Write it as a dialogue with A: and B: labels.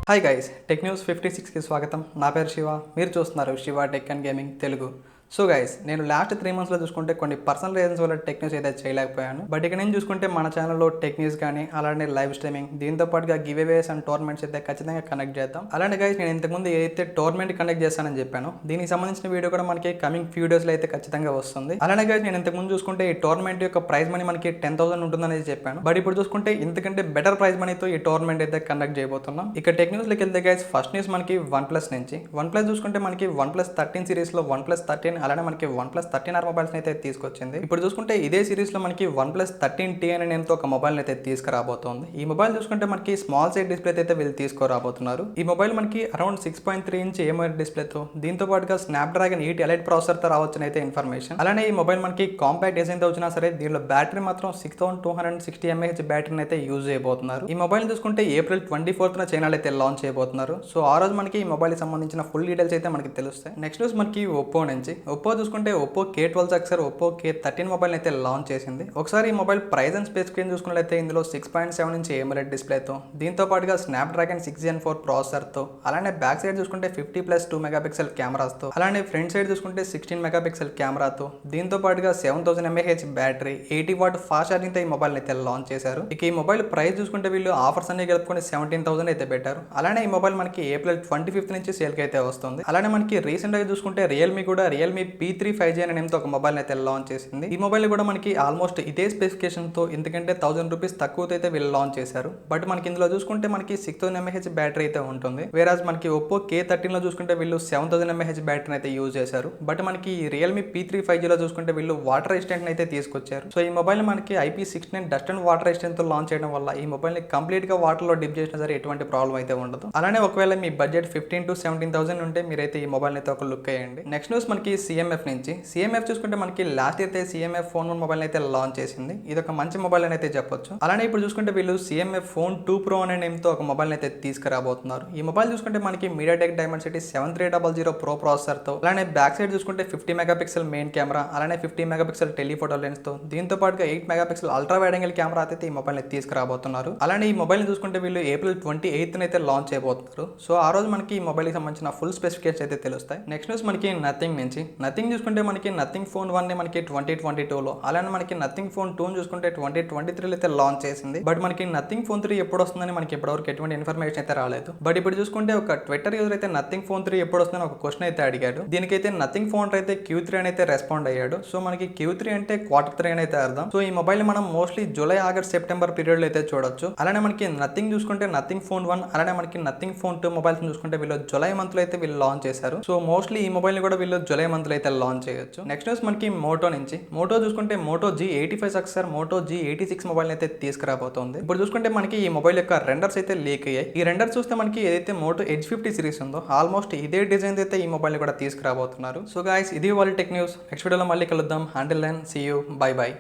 A: Hi guys, tech news 56కి స్వాగతం. నా పేరు శివ. మీరు చూస్తున్నారు Shiva tech and gaming Telugu. So guys, నేను లాస్ట్ 3 మంత్స్లో చూసుకుంటే కొన్ని పర్సనల్ రీజన్స్ వల్ల టెక్ న్యూస్ అయితే చేయలేకపోయాను. బట్ ఇక నేను చూసుకుంటే మన ఛానల్లో టెక్ న్యూస్ కానీ అలానే లైవ్ స్ట్రీమింగ్, దీంతో పాటుగా గివ్ అవేస్ అండ్ టోర్నమెంట్స్ అయితే ఖచ్చితంగా కండక్ట్ చేద్దాం. అలానే గైస్, నేను ఇంతకుముందు ఏదైతే టోర్నమెంట్ కండక్ట్ చేస్తానని చెప్పాను, దీనికి సంబంధించిన వీడియో కూడా మనకి కమింగ్ ఫ్యూ డేస్లో అయితే ఖచ్చితంగా వస్తుంది. అలానే గైస్, నేను ఇంతకుముందు చూసుకుంటే ఈ టోర్నమెంట్ యొక్క ప్రైజ్ మనీ మనకి 10,000 ఉంటుందని చెప్పాను. బట్ ఇప్పుడు చూసుకుంటే ఇంతకంటే బెటర్ ప్రైజ్ మనీతో ఈ టోర్నమెంట్ అయితే కండక్ట్ చేయబోతున్నాం. ఇక టెక్ న్యూస్లోకి వెళ్తే గైస్, ఫస్ట్ న్యూస్ మనకి OnePlus నుంచి. OnePlus చూసుకుంటే మనకి OnePlus 13 సిరీస్లో OnePlus 13 అలానే మనకి OnePlus 13R మొబైల్స్ అయితే తీసుకొచ్చింది. ఇప్పుడు చూసుకుంటే ఇదే సిరీస్ లో మనకి OnePlus 13T అనే నేమ్ తో ఒక మొబైల్ అయితే తీసుకురాబోతోంది. ఈ మొబైల్ చూసుకుంటే మనకి స్మాల్ సైజ్ డిస్ప్లే అయితే వీళ్ళు తీసుకురాబోతున్నారు. ఈ మొబైల్ మనకి అరౌండ్ 6.3 ఇంచ్ AMOLED డిస్ప్లే తో, దీంతో పాటుగా స్నాప్డ్రాగన్ 8 ఎలైట్ ప్రాసెసర్ తో రావచ్చని అయితే ఇన్ఫర్మేషన్. అలానే ఈ మొబైల్ మనకి కాంపాక్ట్ డిజైన్ తో వచ్చినా సరే దీనిలో బ్యాటరీ మాత్రం 6260 mAh బ్యాటరీని అయితే యూజ్ చేయబోతున్నారు. ఈ మొబైల్ చూసుకుంటే April 24న చైనాలో అయితే లాంచ్ చేయబోతున్నారు. సో ఆ రోజు మనకి ఈ మొబైల్ కి సంబంధించిన ఫుల్ డీటెయిల్స్ అయితే మనకి తెలుస్తాయి. నెక్స్ట్ న్యూస్ మనకి ఒప్పో నుంచి. ఒప్పో చూసుకుంటే Oppo K12 Oppo K13 mobile అయితే లాంచ్ చేసింది. ఒకసారి ఈ మొబైల్ ప్రైస్ అండ్ స్పెసిఫికేషన్ చూసుకున్నట్లయితే ఇందులో 6.7 ఇంచ్ AMOLED డిస్ప్లేతో, దీంతో పాటుగా స్నాప్డ్రాగన్ 6 Gen 4 ప్రాసెసర్తో, అలానే బ్యాక్ సైడ్ చూసుకుంటే 50+2 మెగాపిక్సెల్ కెమెరాస్తో, అలానే ఫ్రంట్ సైడ్ చూసుకుంటే 16 మెగాపిక్సెల్ కెమెరాతో, దీంతో పాటుగా 7000 mAh battery, 80 watt fast charging తో ఈ మొబైల్ అయితే లాంచ్ చేశారు. ఇక ఈ మొబైల్ ప్రైస్ చూసుకుంటే వీళ్ళు ఆఫర్స్ అన్ని కలుపుకొని 17,000 అయితే పెట్టారు. అలానే ఈ మొబైల్ మనకి April 25th నుంచి సేల్ కి అయితే వస్తుంది. అలానే మనకి రీసెంట్ గా చూసుకుంటే రియల్మీ కూడా రియల్మీ P3 5G అనే నేమ్ తో ఒక మొబైల్ అయితే లాంచ్ చేసింది. ఈ మొబైల్ కూడా మనకి ఆల్మోస్ట్ ఇదే స్పెసిఫికేషన్ తో, ఎందుకంటే 1000 రూపీస్ తక్కువతో అయితే వీళ్ళు లాంచ్ చేశారు. బట్ మనకి ఇందులో చూసుకుంటే మనకి 6000 mAh బ్యాటరీ అయితే ఉంటుంది. వేరాజ్ మనకి ఒప్పో K13 లో చూసుకుంటే వీళ్ళు 7000 mAh బ్యాటరీని అయితే యూజ్ చేశారు. బట్ మనకి రియల్మీ P3 5G లో చూసుకుంటే వీళ్ళు వాటర్ రెసిస్టెంట్ అయితే తీసుకొచ్చారు. సో ఈ మొబైల్ మనకి IP69 dust and water resistant తో లాంచ్ చేయడం వల్ల ఈ మొబైల్ ని కంప్లీట్ గా వాటర్ లో డిప్ చేసినా సరే ఎటువంటి ప్రాబ్లం అయితే ఉండదు. అలానే ఒకవేళ మీ బడ్జెట్ 15,000 to 17,000 ఉంటే మీరైతే ఈ మొబైల్ అయితే ఒక లుక్ అయ్యండి. నెక్స్ట్ న్యూస్ మనకి CMF నుంచి. CMF చూసుకుంటే మనకి లాస్ట్ ఇయర్ అయితే CMF Phone 1 మొబైల్ అయితే లాంచ్ చేసింది. ఇది ఒక మంచి మొబైల్ అని అయితే చెప్పొచ్చు. అలానే ఇప్పుడు చూసుకుంటే వీళ్ళు CMF Phone 2 Pro అనే నేమ్ తో ఒక మొబైల్ అయితే తీసుకురాబోతున్నారు. ఈ మొబైల్ చూసుకుంటే మనకి MediaTek Dimensity 7300 Pro ప్రాసెసర్ తో, అలానే బ్యాక్ సైడ్ చూసుకుంటే 50 మెగాపిక్సెల్ మెయిన్ కెమెరా, అలానే 50 మెగాపిక్సెల్ టెలిఫోటో లెన్స్ తో, దీంతో పాటుగా 8 megapixel ultra wide angle camera అయితే ఈ మొబైల్ ని తీసుకురాబోతున్నారు. అలానే ఈ మొబైల్ ని చూసుకుంటే వీళ్ళు April 28th అయితే లాంచ్ చేయబోతున్నారు. సో ఆ రోజు మనకి ఈ మొబైల్ కి సంబంధించిన ఫుల్ స్పెసిఫికేషన్స్ అయితే తెలుస్తాయి. నెక్స్ట్ న్యూస్ మనకి నథింగ్ నుంచి. నథింగ్ చూసుకుంటే మనకి నథింగ్ ఫోన్ 1 ని మనకి 2022లో, అలానే మనకి నథింగ్ ఫోన్ 2 చూసుకుంటే 2023లో అయితే లాంచ్ చేసింది. బట్ మనకి నథింగ్ ఫోన్ 3 ఎప్పుడు వస్తుందని మనకి ఇప్పటివరకు ఎటువంటి ఇన్ఫర్మేషన్ అయితే రాలేదు. బట్ ఇప్పుడు చూసుకుంటే ఒక ట్విట్టర్ యూజర్ అయితే నథింగ్ ఫోన్ 3 ఎప్పుడు వస్తుందని ఒక క్వశ్చన్ అయితే అడిగాడు. దీనికైతే నథింగ్ ఫోన్ అయితే Q3 అని అయితే రెస్పాండ్ అయ్యాడు. సో మనకి Q3 అంటే Q3 అని అయితే అర్థం. సో ఈ మొబైల్ మనం mostly July, August, September period లో అయితే చూడొచ్చు. అలానే మనకి నథింగ్ చూసుకుంటే నథింగ్ ఫోన్ 1 అలానే మనకి నథింగ్ ఫోన్ 2 మొబైల్స్ చూసుకుంటే వీళ్ళు జూలై మంత్ లో అయితే వీళ్ళు లాంచ్ చేశారు. సో మోస్ట్లీ ఈ మొబైల్ ని కూడా వీళ్ళు జూలై మంత్ లో అయితే లాంచ్ చేయొచ్చు. నెక్స్ట్ న్యూస్ మనకి మోటో నుంచి. మోటో చూసుకుంటే Moto G85 Moto G86 mobile అయితే తీసుకురాబోతోంది. ఇప్పుడు చూసుకుంటే మనకి ఈ మొబైల్ యొక్క రెండర్స్ అయితే లీక్ అయ్యాయి. ఈ రెండర్స్ చూస్తే మనకి ఏదైతే మోటో Edge 50 సిరీస్ ఉందో ఆల్మోస్ట్ ఇదే డిజైన్ అయితే ఈ మొబైల్ కూడా తీసుకురాబోతున్నారు. సో గైస్, ఇది వాళ్ళ టెక్ న్యూస్. నెక్స్ట్ వీడియోలో మళ్ళీ కలుద్దాం. Until then see you, bye by.